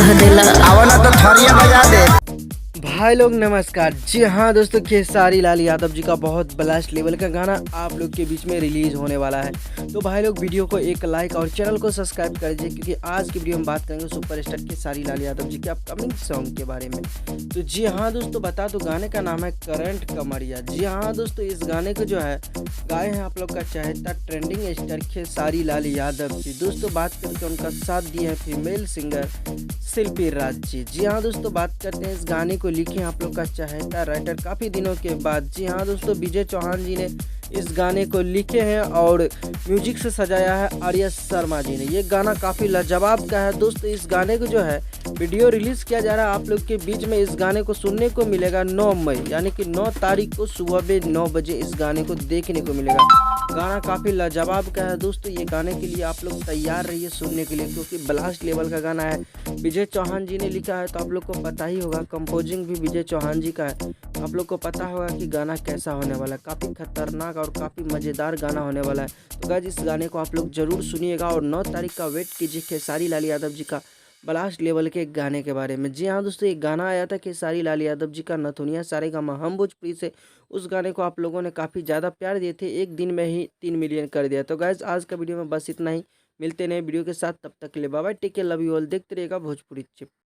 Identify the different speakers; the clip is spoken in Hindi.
Speaker 1: कह देला।
Speaker 2: आवला तो थरिया बजा दे।
Speaker 3: भाई लोग नमस्कार। जी हाँ दोस्तों, खेसारी लाल यादव जी का बहुत ब्लास्ट लेवल का गाना आप लोग के बीच में रिलीज होने वाला है। तो भाई लोग वीडियो को एक लाइक और चैनल को सब्सक्राइब कर दीजिए, क्योंकि आज की वीडियो में बात करेंगे सुपरस्टार खेसारी लाल यादव जी के अपकमिंग सॉन्ग के बारे में। तो जी हाँ दोस्तों, बता दो गाने का नाम है करंट कमरिया। जी हाँ दोस्तों, इस गाने को जो है गाए हैं आप लोग का चहेता ट्रेंडिंग स्टार खेसारी लाल यादव जी। दोस्तों बात करके उनका साथ दिए हैं फीमेल सिंगर शिल्पी राज जी। जी हाँ दोस्तों, बात करते हैं इस गाने को लिखे आप लोग का चहेता राइटर काफ़ी दिनों के बाद। जी हाँ दोस्तों, विजय चौहान जी ने इस गाने को लिखे हैं और म्यूजिक से सजाया है आर्या शर्मा जी ने। ये गाना काफ़ी लाजवाब का है दोस्तों। इस गाने को जो है वीडियो रिलीज़ किया जा रहा है आप लोग के बीच में। इस गाने को सुनने को मिलेगा 9 मई, यानी कि 9 तारीख को सुबह में 9 बजे इस गाने को देखने को मिलेगा। गाना काफ़ी लाजवाब का है दोस्तों। ये गाने के लिए आप लोग तैयार रहिए सुनने के लिए, क्योंकि ब्लास्ट लेवल का गाना है। विजय चौहान जी ने लिखा है तो आप लोग को पता ही होगा, कंपोजिंग भी विजय चौहान जी का है। आप लोग को पता होगा कि गाना कैसा होने वाला है। काफ़ी खतरनाक और काफ़ी मज़ेदार गाना होने वाला है। तो गाइस इस गाने को आप लोग ज़रूर सुनिएगा और 9 तारीख का वेट कीजिए खेसारी लाल यादव जी का ब्लास्ट लेवल के गाने के बारे में। जी हाँ दोस्तों, एक गाना आया था खेसारी लाल यादव जी का नथुनिया सारेगामा हम भोजपुरी से। उस गाने को आप लोगों ने काफ़ी ज़्यादा प्यार दिए थे, एक दिन में ही 3 मिलियन कर दिया। तो गाइस आज का वीडियो में बस इतना ही। मिलते नए वीडियो के साथ, तब तक के लिए bye bye, take care, love you all. देखते रहिएगा भोजपुरी चिप।